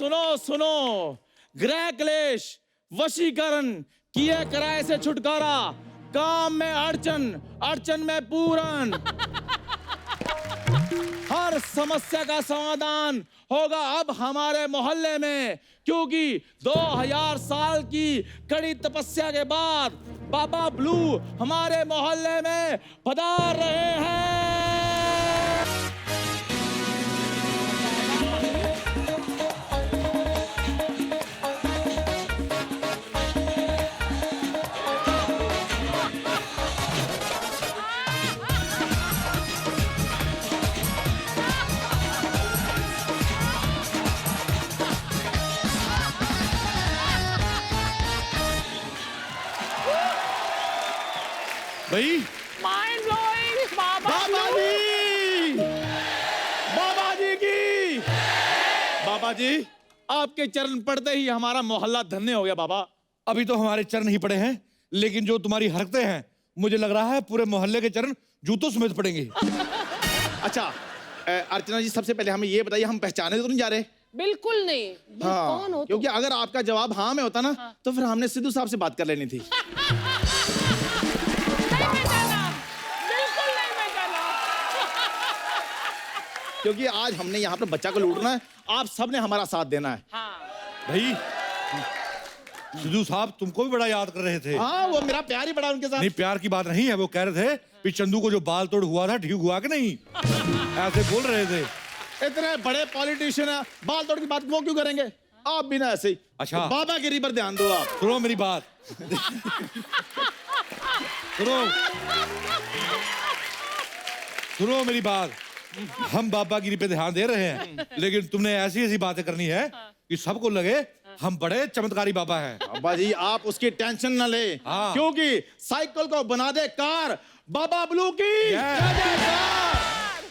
सुनो सुनो, गृह क्लेश, वशीकरण, किए किराए से छुटकारा, काम में अड़चन, अड़चन में पूरन, हर समस्या का समाधान होगा अब हमारे मोहल्ले में, क्योंकि 2000 साल की कड़ी तपस्या के बाद बाबा ब्लू हमारे मोहल्ले में पधार रहे हैं। भाई माइंड ब्लोइंग बाबा बाबा जी की, बाबा जी आपके चरण पड़ते ही हमारा मोहल्ला धन्य हो गया बाबा। अभी तो हमारे चरण ही पड़े हैं, लेकिन जो तुम्हारी हरकतें हैं मुझे लग रहा है पूरे मोहल्ले के चरण जूतों समेत पड़ेंगे। अच्छा अर्चना जी, सबसे पहले हमें ये बताइए, हम पहचाने तो नहीं जा रहे? बिल्कुल नहीं। हाँ, कौन हो तुम? क्योंकि अगर आपका जवाब हाँ में होता ना, तो फिर हमने सिद्धू साहब से बात कर लेनी थी। क्योंकि आज हमने यहाँ पर बच्चा को लूटना है, आप सबने हमारा साथ देना है। हाँ। भाई सिद्धू साहब तुमको भी बड़ा याद कर रहे थे। हाँ, वो मेरा प्यार ही बड़ा उनके साथ। नहीं, प्यार की बात नहीं है, वो कह रहे थे कि चंदू को जो बाल तोड़ हुआ था ठीक हुआ कि नहीं, ऐसे बोल रहे थे। इतने बड़े पॉलिटिशियन है, बाल तोड़ की बात वो क्यों करेंगे? आप भी ना ऐसे ही। अच्छा। तो बाबा गिरी पर ध्यान दो आप। सुनो मेरी बात। सुनो सुनो मेरी बात। हम बाबागिरी पे ध्यान दे रहे हैं, लेकिन तुमने ऐसी ऐसी बातें करनी है कि सबको लगे हम बड़े चमत्कारी बाबा हैं। बाबा जी आप उसकी टेंशन न ले, हाँ। क्योंकि साइकिल को बना दे कार, बाबा ब्लू की जय जयकार।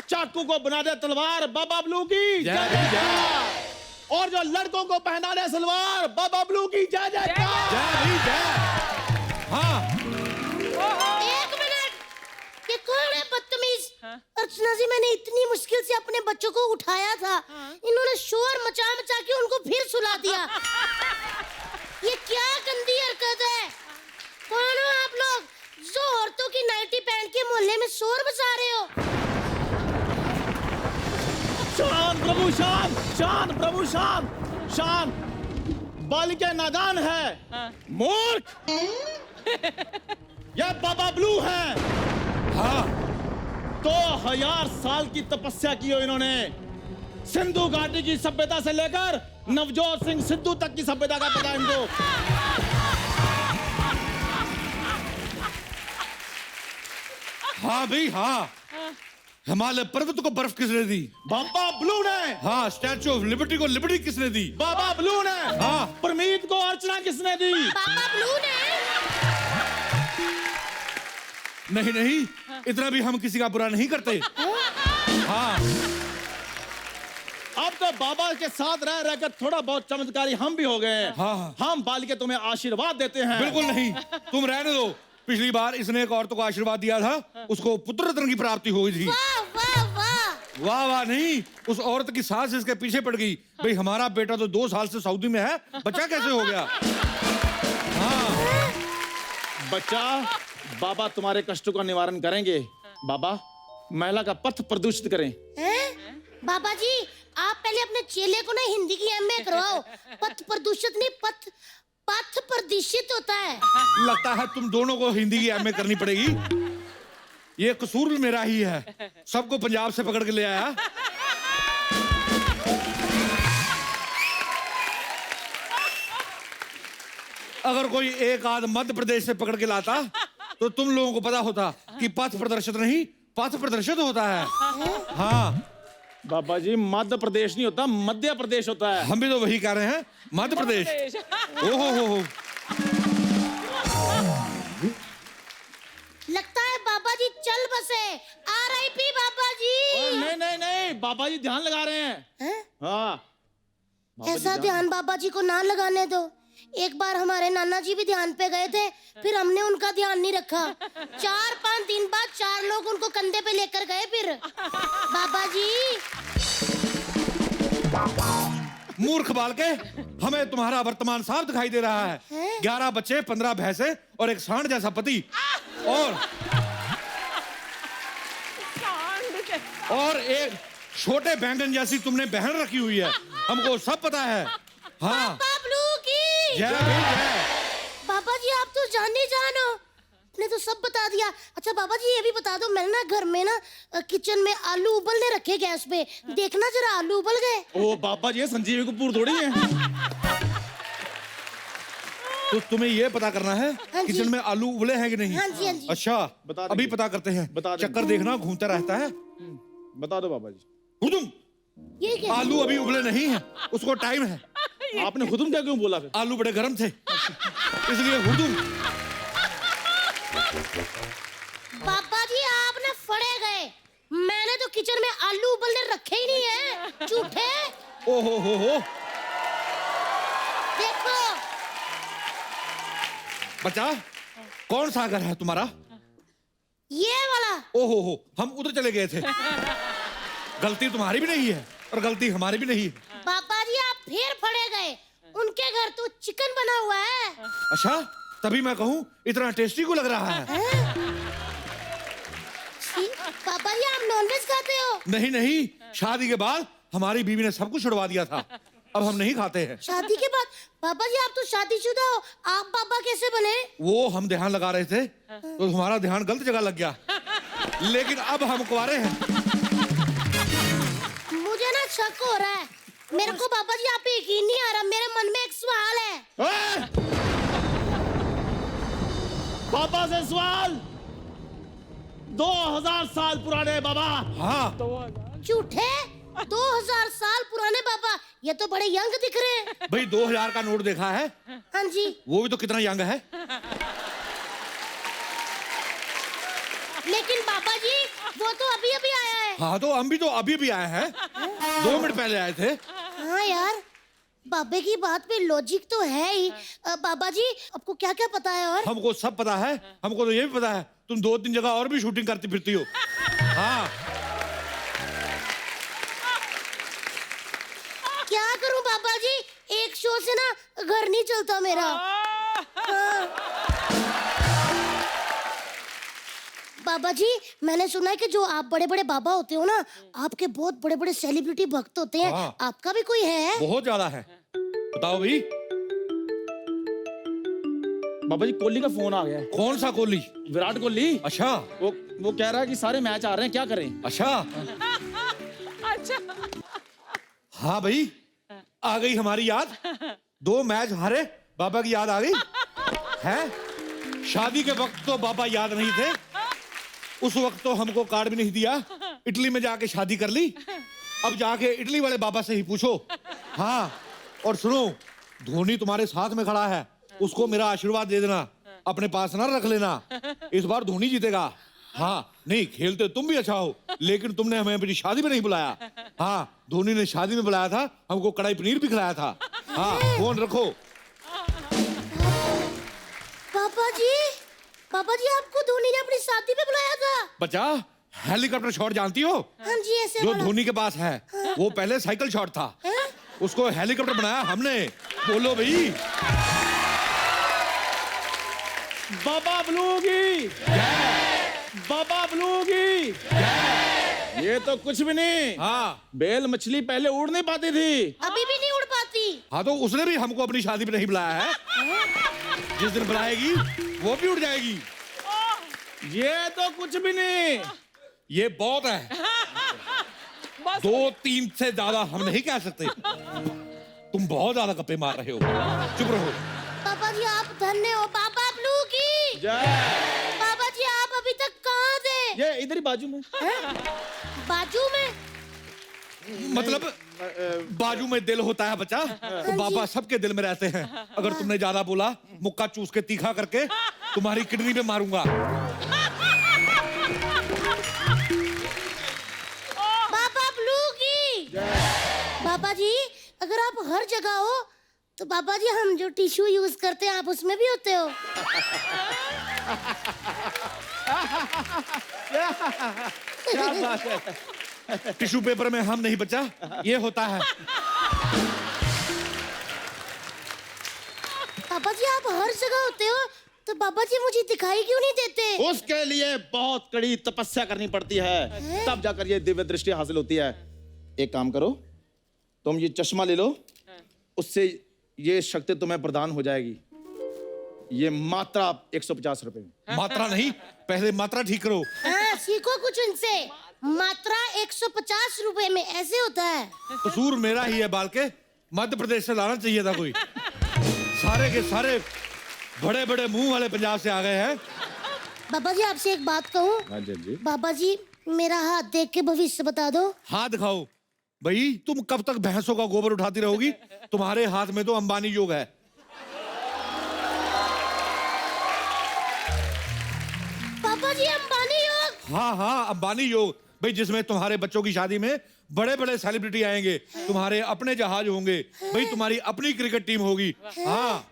चाकू को बना दे तलवार, बाबा ब्लू की जय जयकार। और जो लड़कों को पहना दे सलवार, बाबा ब्लू की जय जयकार। जय जय। हाँ, एक मिनट, ये कौन है बदतमीज? अर्चना जी, मैंने इतनी मुश्किल से अपने बच्चों को उठाया था, इन्होंने शोर मचा मचा के उनको फिर सुला दिया। ये क्या गंदी हरकत है? कौन हो आप लोग जो औरतों की नाइटी पहन के मोहल्ले में शोर मचा रहे हो? शांत प्रभु शांत, शांत प्रभु शांत, शांत। बालिका नादान है, मूर्ख। यह बाबा ब्लू है। हाँ। 2000 साल की तपस्या की हो इन्होंने, सिंधु घाटी की सभ्यता से लेकर नवजोत सिंह सिद्धू तक की सभ्यता का पता इनको। हाँ भाई हाँ, हिमालय पर्वत को बर्फ किसने दी? बाबा ब्लू ने। हाँ, स्टैचू ऑफ लिबर्टी को लिबर्टी किसने दी? बाबा ब्लू ने। हाँ। परमीत को अर्चना किसने दी? बाबा ब्लू ने। नहीं नहीं, इतना भी हम किसी का बुरा नहीं करते। हाँ, अब तो बाबा के साथ रह रहकर थोड़ा बहुत चमत्कारी हम भी हो गए हैं। हाँ। हम बालिके तुम्हें आशीर्वाद देते हैं। बिल्कुल नहीं, तुम रहने दो। पिछली बार इसने एक औरत को आशीर्वाद दिया था, उसको पुत्र रत्न की प्राप्ति हुई थी। वाह वाह वाह। वाह वाह नहीं, उस औरत की सास इसके पीछे पड़ गई। भाई हमारा बेटा तो 2 साल से सऊदी में है, बच्चा कैसे हो गया? हाँ। बच्चा, बाबा तुम्हारे कष्टों का निवारण करेंगे। बाबा महिला का पथ प्रदूषित करें। हैं? बाबा जी, आप पहले अपने चेले को ना हिंदी की एमए करवाओ। पथ प्रदूषित नहीं, पथ प्रदूषित होता है। लगता है तुम दोनों को हिंदी की एमए करनी पड़ेगी। ये कसूर भी मेरा ही है, सबको पंजाब से पकड़ के ले आया। अगर कोई एक आध मध्य प्रदेश से पकड़ के लाता तो तुम लोगों को पता होता कि पथ प्रदर्शित नहीं, पथ प्रदर्शित होता है। हाँ बाबा जी, मध्य प्रदेश नहीं होता, मध्य प्रदेश होता है। हम भी तो वही कह रहे हैं, मध्य प्रदेश। ओहो हो। लगता है बाबा जी चल बसे। आरआईपी बाबा जी। नहीं नहीं नहीं, बाबा जी ध्यान लगा रहे हैं। हैं? हाँ, बाबा जी ऐसा ध्यान बाबा जी को ना लगाने दो। एक बार हमारे नाना जी भी ध्यान पे गए थे, फिर हमने उनका ध्यान नहीं रखा। 4-5 दिन बाद 4 लोग उनको कंधे पे लेकर गए। फिर बाबा जी मूर्ख बाल के, हमें तुम्हारा वर्तमान साफ दिखाई दे रहा है। 11 बच्चे, 15 भैंसे और एक सांड जैसा पति और एक छोटे बैंगन जैसी तुमने बहन रखी हुई है। हमको सब पता है। हाँ, पापा ब्लू की जय भीम जय। बाबा जी आप तो जाने जानो, ने तो सब बता दिया। अच्छा बाबा जी ये भी बता दो, मैंने ना घर में ना किचन में आलू उबलने रखे गैस पे, देखना जरा आलू उबल गए। ओ बाबा जी संजीवी कपूर थोड़ी है। तो तुम्हें ये पता करना है हाँ जी। किचन में आलू उबले हैं कि नहीं? हाँ जी हाँ जी। अच्छा, बता देंगे। अभी पता करते हैं। बता देंगे। चक्कर देखना घूमता रहता है। बता दो बाबा जी। हुदुम, ये क्या? आलू अभी उबले नहीं है, उसको टाइम है। आपने खुदम क्या क्यों बोला फिर? आलू बड़े गर्म थे इसलिए हुदुम। पापा जी आप ना फड़े गए, मैंने तो किचन में आलू उबलने रखे ही नहीं है, झूठे। ओ हो देखो बच्चा, कौन सा घर है तुम्हारा? ये वाला। ओ हो, हम उधर चले गए थे। गलती तुम्हारी भी नहीं है और गलती हमारी भी नहीं है। पापा जी आप फिर फड़े गए, उनके घर तो चिकन बना हुआ है। अच्छा, तभी मैं कहूँ इतना टेस्टी को लग रहा है। पापा जी आप नॉनवेज खाते हो? नहीं नहीं, शादी के बाद हमारी बीवी ने सब कुछ छुड़वा दिया था, अब हम नहीं खाते हैं। शादी के बाद? पापा जी आप तो शादीशुदा हो, आप पापा कैसे बने? वो हम ध्यान लगा रहे थे तो हमारा ध्यान गलत जगह लग गया, लेकिन अब हम कुंवारे हैं। मुझे ना शक हो रहा है, मेरे को पापा जी आप पे यकीन नहीं आ रहा, मेरे मन में एक सवाल है। पापा से सवाल। 2000 साल पुराने बाबा। हाँ, झूठे? 2000 साल पुराने बाबा, ये तो बड़े यंग दिख रहे हैं। भाई 2000 का नोट देखा है? हाँ जी। वो भी तो कितना यंग है। लेकिन पापा जी वो तो अभी अभी आया है। हाँ, तो हम भी तो अभी भी आए हैं, 2 मिनट पहले आए थे। हाँ यार, बाबे की बात पे लॉजिक तो है ही। बाबा जी आपको क्या क्या पता है? और हमको सब पता है, हमको तो ये भी पता है तुम 2-3 जगह और भी शूटिंग करती फिरती हो। हाँ, क्या करूं पापा जी, एक शो से ना घर नहीं चलता मेरा। हाँ। बाबा जी मैंने सुना है कि जो आप बड़े बड़े बाबा होते हो ना, आपके बहुत बड़े बड़े सेलिब्रिटी भक्त होते हैं। हाँ। आपका भी कोई है? बहुत ज्यादा है। बताओ भाई। बाबा जी कोहली का फोन आ गया है। कौन सा कोहली? विराट कोहली। अच्छा वो कह रहा है कि सारे मैच आ रहे हैं, क्या करें? अच्छा। हाँ भाई, आ गई हमारी याद। 2 मैच हारे, बाबा की याद आ गई है। शादी के वक्त तो बाबा याद नहीं थे, उस वक्त तो हमको कार्ड भी नहीं दिया, इटली में जाके शादी कर ली। अब जाके इटली वाले बाबा से ही पूछो। हाँ, और सुनो, धोनी तुम्हारे साथ में खड़ा है, उसको मेरा आशीर्वाद दे देना, अपने पास ना रख लेना। इस बार धोनी जीतेगा। हाँ, नहीं खेलते तुम भी अच्छा हो, लेकिन तुमने हमें अपनी शादी में नहीं बुलाया। हाँ, धोनी ने शादी में बुलाया था, हमको कढ़ाई पनीर भी खिलाया था। हाँ, फोन रखो। पापा जी आपको धोनी ने अपनी शादी में बुलाया था? बच्चा, हेलीकॉप्टर शॉट जानती हो? हाँ जी, ऐसे जो वाला। धोनी के पास है, वो पहले साइकिल शॉट था, उसको हेलीकॉप्टर बनाया हमने। बोलो भाई। बाबा ब्लू की, बाबा ब्लू की। ये तो कुछ भी नहीं। हाँ, बेल मछली पहले उड़ नहीं पाती थी, अभी भी नहीं उड़ पाती। हाँ, तो उसने भी हमको अपनी शादी में नहीं बुलाया है। जिस दिन बुलाएगी वो भी उड़ जाएगी। ये तो कुछ भी नहीं। ये बहुत है, 2-3 से ज्यादा हम नहीं कह सकते। तुम बहुत ज्यादा गप्पे मार रहे हो, चुप रहो। पापा जी आप धन्य हो। बाबा ब्लू की जय। पापा जी आप अभी तक कहाँ थे? ये इधर ही बाजू में। बाजू में? मतलब बाजू में दिल होता है बच्चा, तो बाबा सबके दिल में रहते हैं। अगर तुमने ज्यादा बोला, मुक्का चूस के तीखा करके तुम्हारी किडनी पे मारूंगा। बाबा ब्लू की बाबा जी अगर आप हर जगह हो तो बाबा जी हम जो टिश्यू यूज करते हैं आप उसमें भी होते हो? क्या बात है। टिश्यू पेपर में हम नहीं बच्चा, ये होता है। जी आप हर जगह होते हो, तो बाबा जी मुझे दिखाई क्यों नहीं देते? उसके लिए बहुत कड़ी तपस्या करनी पड़ती है, तब जाकर ये दिव्य दृष्टि हासिल होती है। एक काम करो, तुम ये चश्मा ले लो, उससे ये शक्ति तुम्हें प्रदान हो जाएगी। ये मात्रा 150 रुपए में। मात्रा नहीं, पहले मात्रा ठीक करो। हाँ, सीखो कुछ उनसे। मात्रा 150 रुपए में ऐसे होता है। कसूर मेरा ही है बाल के, मध्य प्रदेश से लाना चाहिए था कोई। सारे के सारे बड़े बड़े मुंह वाले पंजाब से आ गए हैं। बाबा जी आपसे एक बात कहूँ? हाँ जी। बाबा जी मेरा हाथ देख के भविष्य बता दो। हाथ दिखाओ भाई, तुम कब तक भैंसों का गोबर उठाती रहोगी? तुम्हारे हाथ में तो अंबानी योग है। पापा जी अंबानी योग? हाँ, अंबानी योग भाई, जिसमें तुम्हारे बच्चों की शादी में बड़े बड़े सेलिब्रिटी आएंगे, तुम्हारे अपने जहाज होंगे भाई, तुम्हारी अपनी क्रिकेट टीम होगी। हाँ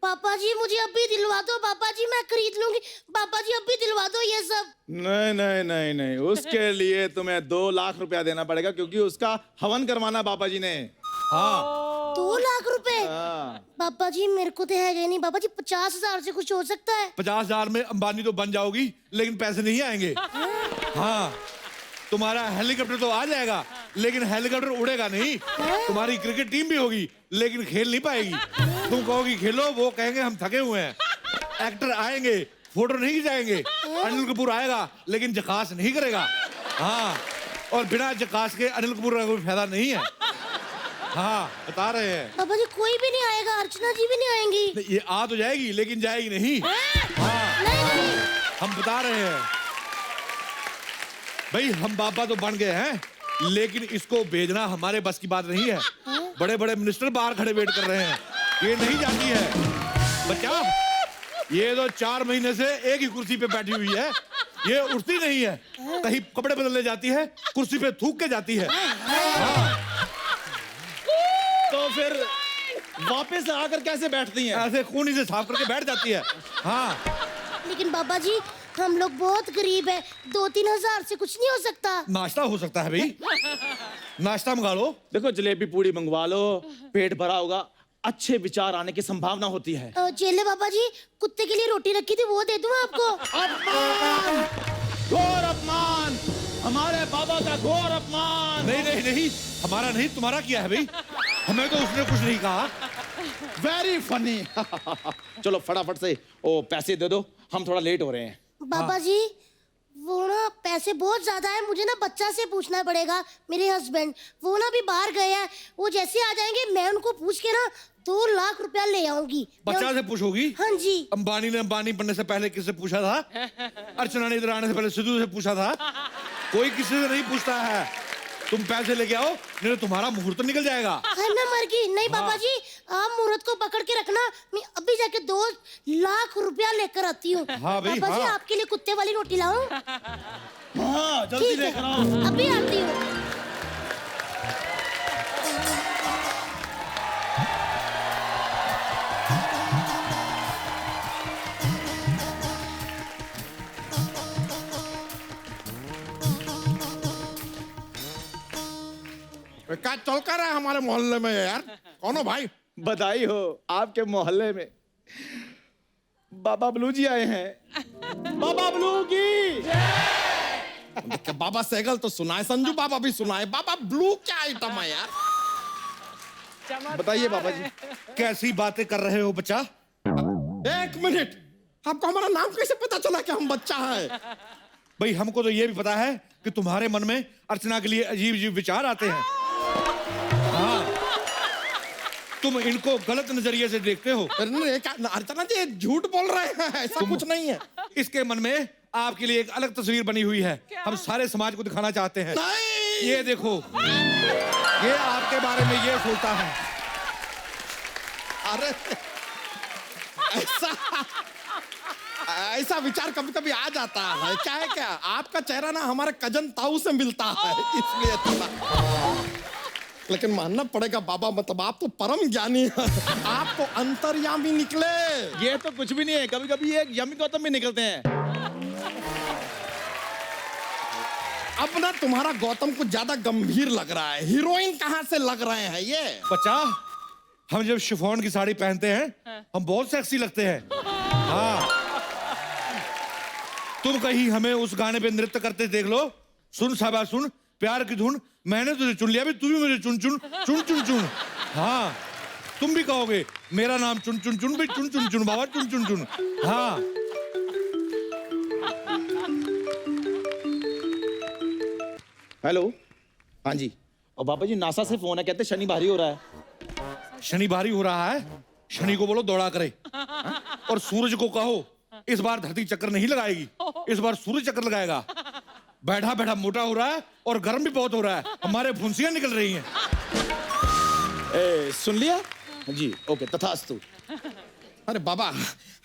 पापा जी मुझे अभी दिलवा दो, पापा जी मैं खरीद लूंगी। पापा जी अभी दिलवा दो ये सब। नहीं, उसके लिए तुम्हें 2 लाख रुपया देना पड़ेगा, क्योंकि उसका हवन करवाना पापा जी ने। हाँ 2 लाख रुपए? हाँ। पापा जी मेरे को तो है नहीं पापा जी, 50,000 से कुछ हो सकता है? 50,000 में अंबानी तो बन जाओगी, लेकिन पैसे नहीं आएंगे। हाँ, तुम्हारा हेलीकॉप्टर तो आ जाएगा, लेकिन हेलीकॉप्टर उड़ेगा नहीं। तुम्हारी क्रिकेट टीम भी होगी, लेकिन खेल नहीं पाएगी। तुम कहोगी खेलो, वो कहेंगे हम थके हुए हैं। एक्टर आएंगे, फोटो नहीं खिंचाएंगे। अनिल कपूर आएगा, लेकिन जकास नहीं करेगा। हाँ, और बिना जकास के अनिल कपूर का कोई फायदा नहीं है। हाँ, बता रहे हैं। पापा जी कोई भी नहीं आएगा, अर्चना जी भी नहीं आएंगी? ये आ तो जाएगी, लेकिन जाएगी नहीं। हाँ, नहीं। हम बता रहे हैं भाई, हम बाबा तो बन गए हैं, लेकिन इसको भेजना हमारे बस की बात नहीं है। बड़े बड़े मिनिस्टर बाहर खड़े वेट कर रहे हैं, ये नहीं जाती है। बच्चा, ये तो 4 महीने से एक ही कुर्सी पे बैठी हुई है, ये उठती नहीं है। कहीं कपड़े बदलने जाती है, कुर्सी पे थूक के जाती है। हाँ। तो फिर वापस आकर कैसे बैठती हैं? ऐसे खूनी से साफ करके बैठ जाती है। हाँ, लेकिन बाबा जी हम लोग बहुत गरीब हैं, 2-3 हजार से कुछ नहीं हो सकता? नाश्ता हो सकता है भाई, नाश्ता मंगा लो। देखो, जलेबी पूड़ी मंगवा लो, पेट भरा होगा, अच्छे विचार आने की संभावना होती है। चेले बाबा जी, कुत्ते के लिए रोटी रखी थी, वो दे दूं आपको? अपमान, घोर अपमान, हमारे बाबा का घोर अपमान। नहीं, हमारा नहीं, तुम्हारा किया है भाई। हमें तो उसने कुछ नहीं कहा। Very funny. चलो फटाफट से ओ पैसे दे दो, हम थोड़ा लेट हो रहे हैं। बाबा जी वो ना पैसे बहुत ज्यादा है, मुझे ना बच्चा से पूछना पड़ेगा। मेरे हस्बैंड वो ना भी बाहर गए हैं, वो जैसे आ जाएंगे मैं उनको पूछ के ना 2 लाख रुपया ले आऊंगी। बच्चा से पूछोगी? हाँ जी। अंबानी ने अंबानी बनने से पहले किससे पूछा था? अर्चना ने इधर आने से पहले सिद्धू से पूछा था? कोई किसी से नहीं पूछता है। तुम पैसे लेके आओ, नहीं तो तुम्हारा मुहूर्त निकल जाएगा। मैं मर गई। नहीं बाबा जी, आप मुहूर्त को पकड़ के रखना, मैं अभी जाके 2 लाख रुपया लेकर आती हूँ। हाँ भाई, बाबा जी हाँ। आपके लिए कुत्ते वाली रोटी लाऊं? हाँ, जल्दी ठीक लेकर आओ। है, अभी आती हूँ। क्या चल कर रहा है हमारे मोहल्ले में यार? कौन हो भाई? बधाई हो, आपके मोहल्ले में बाबा ब्लू जी आए हैं। बाबा ब्लू की बाबा सैगल तो सुनाए, संजू बाबा भी सुनाए, बाबा ब्लू क्या आइटम है यार? बताइए बाबा जी। कैसी बातें कर रहे हो बच्चा? 1 मिनट, आपको हमारा नाम कैसे पता चला कि हम बच्चा है? भाई हमको तो ये भी पता है कि तुम्हारे मन में अर्चना के लिए अजीब अजीब विचार आते हैं। हाँ, तुम इनको गलत नजरिए से देखते हो। अर्चना जी झूठ बोल रहे हैं, ऐसा कुछ नहीं है। इसके मन में आपके लिए एक अलग तस्वीर बनी हुई है, हम सारे समाज को दिखाना चाहते हैं। नहीं। ये देखो, ये आपके बारे में ये सोचता है। अरे ऐसा विचार कभी कभी आ जाता है। क्या है, क्या आपका चेहरा ना हमारे कजन ताऊ से मिलता है, इसलिए थोड़ा। लेकिन मानना पड़ेगा बाबा, मतलब आप तो परम ज्ञानी हैं। आप तो अंतर्यामी निकले। ये तो कुछ भी नहीं है, कभी कभी एक यमी गौतम भी निकलते हैं। अब ना तुम्हारा गौतम कुछ ज्यादा गंभीर लग रहा है। हीरोइन कहाँ से लग रहे हैं ये? बच्चा, हम जब शिफॉन की साड़ी पहनते हैं हम बहुत सेक्सी लगते हैं। हाँ, तुम कहीं हमें उस गाने पे नृत्य करते देख लो। सुन साबा सुन, प्यार की धुन, मैंने तुझे चुन लिया, भी तू भी मुझे चुन चुन चुन चुन चुन। हाँ, तुम भी कहोगे मेरा नाम चुन चुन चुन, भी चुन चुन चुन बाबा, चुन चुन चुन। हाँ, हेलो, हाँ जी। और बाबा जी नासा से फोन है, कहते शनि भारी हो रहा है। शनि भारी हो रहा है, शनि को बोलो दौड़ा करे। और सूरज को कहो इस बार धरती चक्कर नहीं लगाएगी, इस बार सूरज चक्कर लगाएगा। बैठा बैठा मोटा हो रहा है और गर्म भी बहुत हो रहा है, हमारे फुंसियां निकल रही हैं। सुन लिया जी, ओके, तथास्तु। अरे बाबा,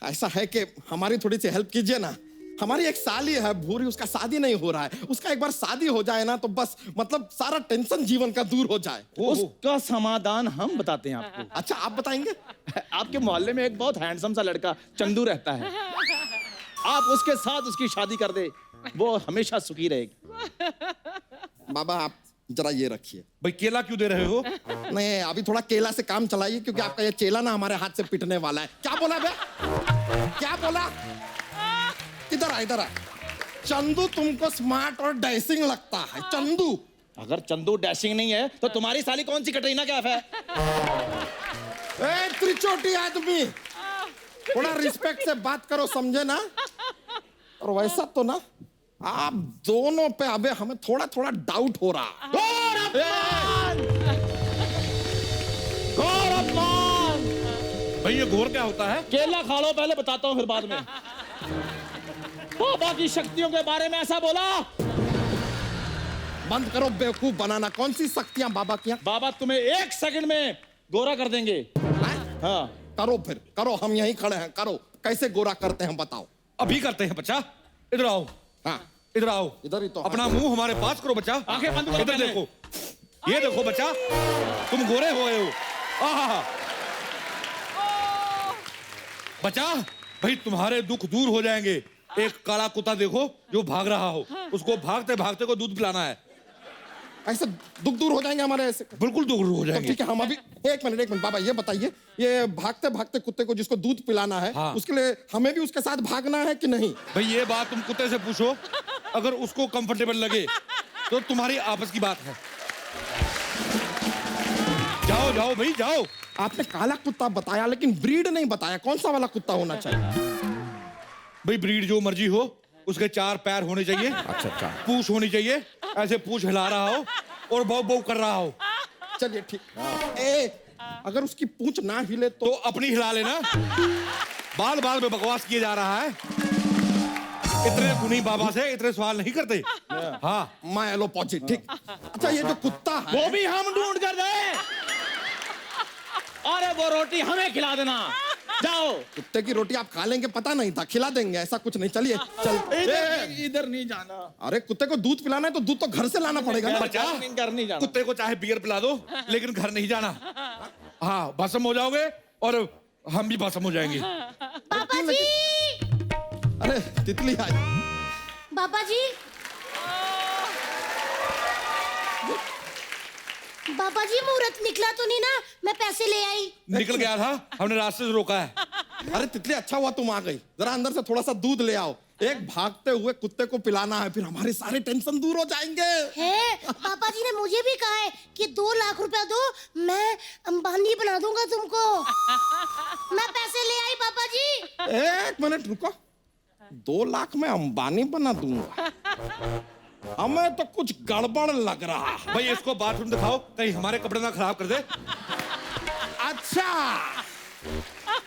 ऐसा है कि हमारी थोड़ी सी हेल्प कीजिए ना। हमारी एक साली है भूरी, उसका शादी नहीं हो रहा है। उसका एक बार शादी हो जाए ना तो बस मतलब सारा टेंशन जीवन का दूर हो जाए। उसका समाधान हम बताते हैं आपको। अच्छा, आप बताएंगे? आपके मोहल्ले में एक बहुत हैंडसम सा लड़का चंदू रहता है, आप उसके साथ उसकी शादी कर दे, वो हमेशा सुखी रहेगी। बाबा आप जरा ये रखिए। भाई केला क्यों दे रहे हो? नहीं, अभी थोड़ा केला से काम चलाइए, क्योंकि आपका ये चेला ना हमारे हाथ से पिटने वाला है। क्या बोला बे? क्या बोला? इधर आ, इधर आ। चंदू तुमको स्मार्ट और डैशिंग लगता है। चंदू, अगर चंदू डैशिंग नहीं है तो तुम्हारी साली कौन सी कटरीना कैफ है? ए त्रिचोटी आदमी, थोड़ा रिस्पेक्ट से बात करो, समझे ना? और वैसा तो ना आप दोनों पे अबे हमें थोड़ा थोड़ा डाउट हो रहा। गौरवमान! भाई ये घोर क्या होता है? केला खा लो पहले, बताता हूँ फिर बाद में। बाबा की शक्तियों के बारे में ऐसा बोला। बंद करो बेवकूफ बनाना। कौन सी शक्तियां बाबा की? बाबा तुम्हें 1 सेकंड में गोरा कर देंगे। हाँ, करो फिर करो, हम यहीं खड़े हैं। करो, कैसे गोरा करते हैं बताओ। अभी करते हैं बच्चा, इधर आओ। हाँ, इधर आओ, इधर ही तो। अपना मुंह हमारे पास करो बच्चा। आंखें बंद करो इधर पहले। देखो, ये देखो बच्चा, तुम गोरे हो गए हो। आहा, बच्चा भाई तुम्हारे दुख दूर हो जाएंगे। एक काला कुत्ता देखो जो भाग रहा हो, उसको भागते भागते को दूध पिलाना है। ऐसे दुख दूर हो जाएंगे हमारे ऐसे? बिल्कुल दूर हो तो जाएंगे। ठीक है, हम अभी एक मिनट बाबा ये बताइए, ये भागते भागते कुत्ते को जिसको दूध पिलाना है, हाँ। उसके लिए हमें भी उसके साथ भागना है कि नहीं? भाई ये बात तुम कुत्ते से पूछो, अगर उसको कंफर्टेबल लगे तो तुम्हारी आपस की बात है। जाओ जाओ भाई जाओ। आपने काला कुत्ता बताया लेकिन ब्रीड नहीं बताया, कौन सा वाला कुत्ता होना चाहिए? भाई ब्रीड जो मर्जी हो, उसके 4 पैर होने चाहिए। अच्छा अच्छा, पूंछ होनी चाहिए, ऐसे पूंछ हिला रहा हो और बौ बौ कर रहा हो। चलिए ठीक। अगर उसकी पूंछ ना हिले तो अपनी हिला लेना। बाल बाल में बकवास किए जा रहा है। इतने गुनी बाबा से इतने सवाल नहीं करते। हाँ, मैं एलोपैथी। ठीक। अच्छा, ये जो कुत्ता है वो भी हम ढूंढ कर दे। अरे वो रोटी हमें खिला देना। जाओ। कुत्ते की रोटी आप खा लेंगे पता नहीं था, खिला देंगे ऐसा कुछ नहीं। चलिए चल। इधर नहीं जाना। अरे कुत्ते को दूध पिलाना है तो दूध तो घर से लाना पड़ेगा ना। बच्चा, घर नहीं जाना। कुत्ते को चाहे बियर पिला दो लेकिन घर नहीं जाना। हाँ, भस्म हो जाओगे और हम भी भस्म हो जाएंगे। पापा जी, अरे तितली आई। पापा जी, पापा जी मुहूर्त निकला तो नहीं ना? मैं पैसे ले आई। निकल गया था, हमने रास्ते से रोका है। अरे तितली, अच्छा हुआ तुम आ गई। जरा अंदर से थोड़ा सा दूध ले आओ। एक भागते हुए कुत्ते को पिलाना है, फिर हमारे सारे टेंशन दूर हो जाएंगे। है, पापा जी ने मुझे भी कहा है कि 2 लाख रुपया दो, मैं अंबानी बना दूंगा तुमको। मैं पैसे ले आई पापा जी। एक मिनट रुको, 2 लाख में अंबानी बना दूंगा? हमें तो कुछ गड़बड़ लग रहा है। भाई इसको बाथरूम दिखाओ, कहीं हमारे कपड़े ना खराब कर दे। अच्छा,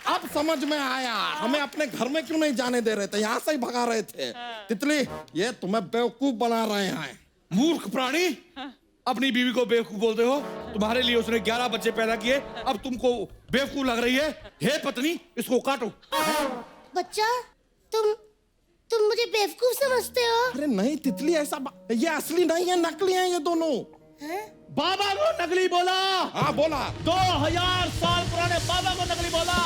अब समझ में आया, हमें अपने घर में क्यों नहीं जाने दे रहे थे, यहाँ से ही भगा रहे थे। तितली, ये तुम्हें बेवकूफ बना रहे हैं। मूर्ख प्राणी, अपनी बीवी को बेवकूफ बोलते हो? तुम्हारे लिए उसने 11 बच्चे पैदा किए, अब तुमको बेवकूफ लग रही है? हे पत्नी, इसको काटो। बच्चा, तुम मुझे बेवकूफ समझते हो? अरे नहीं तितली, ऐसा ये असली नहीं है, नकली हैं ये दोनों। हैं? बाबा को नकली बोला। हाँ बोला। 2000 साल पुराने बाबा को नकली बोला।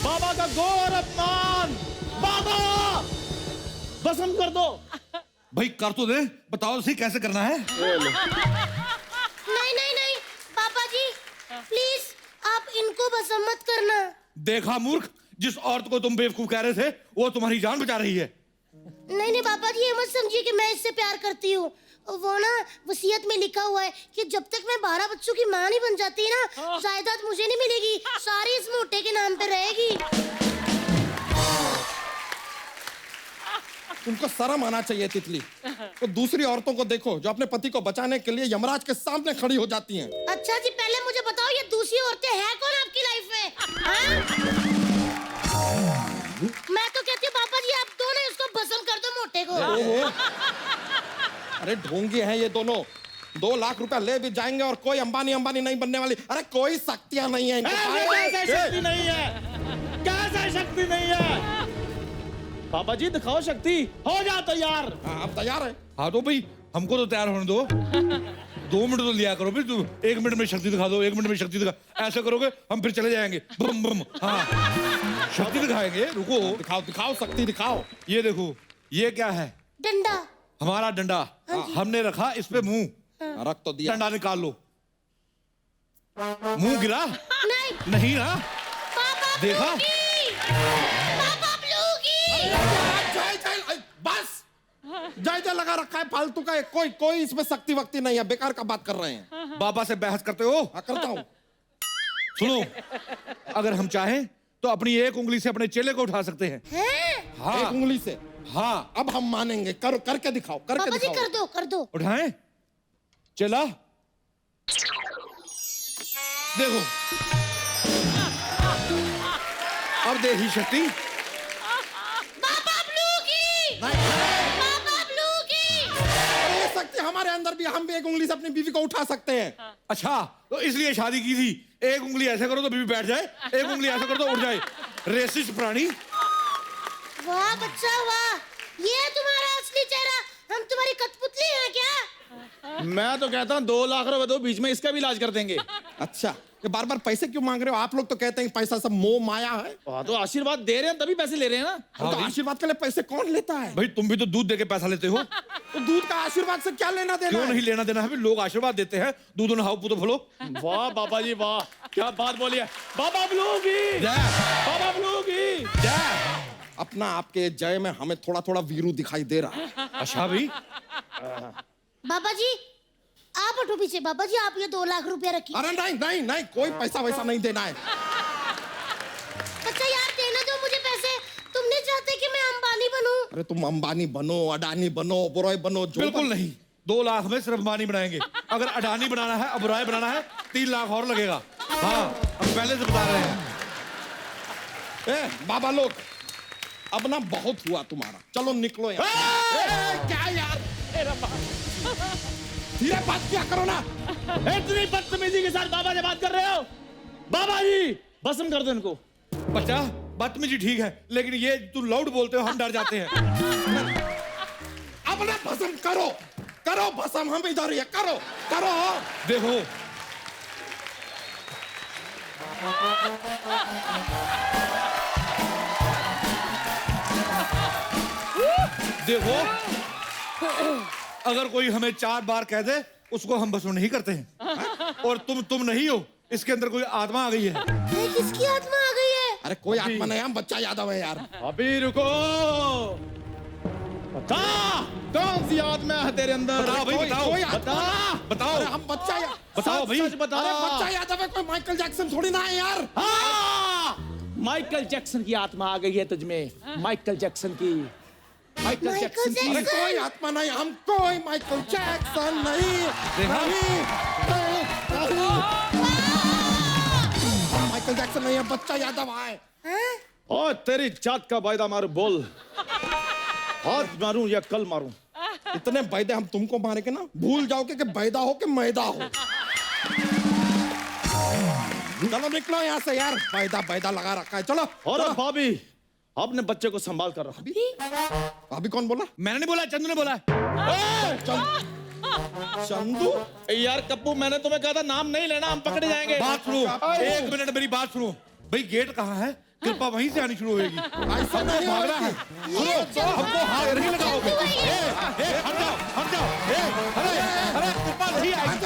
बाबा का गौरवमान। बाबा भस्म कर दो। भाई कर तो दे, बताओ सही कैसे करना है? नहीं नहीं नहीं पापा जी, प्लीज आप इन उनको भस्म मत करना। देखा मूर्ख, जिस औरत को तुम बेवकूफ कह रहे थे वो तुम्हारी जान बचा रही है। नहीं नहीं पापा जी, ये मत समझिए कि मैं इससे प्यार करती हूँ। वो ना वसीयत में लिखा हुआ है कि जब तक मैं 12 बच्चों की माँ नहीं बन जाती ना, जायदाद मुझे नहीं मिलेगी, सारी इस मोटे के नाम पे रहेगी। तुमको शर्म आना चाहिए तितली। तो दूसरी औरतों को देखो जो अपने पति को बचाने के लिए यमराज के सामने खड़ी हो जाती हैं। अच्छा जी, पहले मुझे बताओ ये दूसरी औरतें हैं कौन आपकी लाइफ में? हाँ? मैं तो कहती हूँ पापा जी, आप दोनों इसको भस्म कर दो मोटे को। ओहो, अरे ढोंगी हैं ये दोनों। 2 लाख रुपया ले भी जाएंगे और कोई अंबानी नहीं बनने वाली। अरे कोई शक्तियां नहीं है इनके पास। कैसे शक्ति नहीं है? कैसे शक्ति नहीं है? पापा जी दिखाओ शक्ति, हो जा तैयार। हाँ, आप तैयार है? हाँ तो भाई हमको तो तैयार होने दो। 2 मिनट तो लिया करो भाई, तुम 1 मिनट में शक्ति दिखा दो, 1 मिनट में शक्ति दिखा। ऐसे करोगे हम फिर चले जाएंगे। बम बम। हाँ शक्ति दिखाएंगे, रुको। दिखाओ दिखाओ शक्ति दिखाओ। ये देखो, ये क्या है? डंडा। हमारा डंडा। हमने रखा इस पे मुंह। रख तो दिया। डंडा निकाल लो। मुंह गिरा नहीं नहीं ना? पापा देखा? पापा ब्लू की। जय जय, बस जय जय लगा रखा है फालतू का। कोई इसमें शक्ति वक्ति नहीं है, बेकार का बात कर रहे हैं। बाबा से बहस करते हो? हाँ, करता हूँ। सुनो, अगर हम चाहें तो अपनी एक उंगली से अपने चेले को उठा सकते हैं। हैं? हाँ 1 उंगली से। हाँ। अब हम मानेंगे। करके दिखाओ, करके पापा जी दिखाओ। कर दो। उठाएं? चला देखो, अब देखी शक्ति। पापा ब्लू की। पापा ब्लू की। अरे ये शक्ति हमारे अंदर भी, हम भी 1 उंगली से अपनी बीवी को उठा सकते हैं। अच्छा तो इसलिए शादी की थी। 1 उंगली ऐसे करो तो बीवी बैठ जाए, 1 उंगली ऐसे करो तो उठ जाए। रेसिस्ट प्राणी। वाह बच्चा वाह, ये है तुम्हारा असली चेहरा। हम तुम्हारी कठपुतली हैं क्या? मैं तो कहता हूँ 2 लाख रुपए दो, बीच में इसका भी इलाज कर देंगे। अच्छा, ये बार बार पैसे क्यों मांग रहे हो? आप लोग तो कहते हैं कि पैसा सब मोह माया है। हाँ, तो आशीर्वाद दे रहे हैं तभी पैसे ले रहे हैं ना। तो आशीर्वाद के लिए पैसे कौन लेता है? भाई तुम भी तो दूध देके पैसा लेते हो। तो दूध का आशीर्वाद से क्या लेना देना क्यों है? नहीं लेना देना है भाई? लोग आशीर्वाद देते हैं, दूध नहाओ पूतो फलो। वाह बाबा जी वाह, क्या बात बोली है। बाबा ब्लू की। जय। बाबा ब्लू की। जय। अपना आपके जय में हमें थोड़ा थोड़ा वीरू दिखाई दे रहा है। अच्छा भाई, बाबा जी आप उठो पीछे। बाबा जी आप ये 2 लाख रुपया रखिए। अरे नहीं, कोई पैसा वैसा नहीं देना है। अच्छा यार देने दो मुझे पैसे। तुम नहीं चाहते कि मैं अंबानी बनूं? अरे तुम अंबानी बनो, अडानी बनो, बुराई बनो, जो बिल्कुल नहीं। 2 लाख में सिर्फ अंबानी बनाएंगे। अगर अडानी बनाना है, अबराय बनाना है, 3 लाख और लगेगा। हाँ हम पहले से बता रहे हैं। बाबा लोग, अब ना बहुत हुआ तुम्हारा, चलो निकलो यहाँ। क्या यार, धीरे बात क्या करो ना। इतनी बदतमीजी के साथ बाबा से बात कर रहे हो? बाबा जी भस्म कर दो इनको। बच्चा बदतमीजी ठीक है, लेकिन ये तुम लाउड बोलते हो, हम डर जाते हैं। अब ना भस्म करो भस्म, हम इधर ही है, करो। देखो देखो, अगर कोई हमें 4 बार कह दे उसको हम भस्म नहीं करते हैं। और तुम नहीं हो, इसके अंदर कोई आत्मा आ गई है। ये किसकी आत्मा आ गई है? अरे कोई आत्मा नहीं, हम बच्चा यादव है यार। अभी रुको, बता कौन सी आत्मा है तेरे अंदर? बताओ भाई, बताओ। कोई आत्मा बता। ना। बताओ। अरे हम बच्चा बताओ भाई। सच बता। अरे बच्चा यादव है, कोई माइकल जैक्सन थोड़ी ना है यार। हाँ! माइकल जैक्सन की आत्मा आ गई है तुझमें। माइकल जैक्सन की। माइकल जैक्सन की। अरे कोई आत्मा नहीं, हम कोई माइकल जैक्सन नहीं। माइकल जैक्सन नहीं है, बच्चा यादव है। और तेरी जात का वायदा मारू, बोल हाथ मारूं या कल मारूं? इतने वायदे हम तुमको मारेंगे ना, भूल जाओगे कि बैदा हो कि मैदा हो। चलो निकलो यहाँ से यार, बैदा लगा रखा है। चलो। और भाभी अपने बच्चे को संभाल कर रखो। अभी कौन बोला? मैंने नहीं बोला, चंदू ने बोला। चंदू? यार कप्पू, मैंने तुम्हें कहा था नाम नहीं लेना, हम पकड़े जाएंगे। बात सुनो, 1 मिनट मेरी बात सुनो भाई। गेट कहाँ है? कृपा वहीं से आनी शुरू होगी। ऐसा नहीं भाग रहा है। सुनो, हमको हाथ नहीं लगाओगे। हट जाओ। अरे कृपा नहीं आएगी।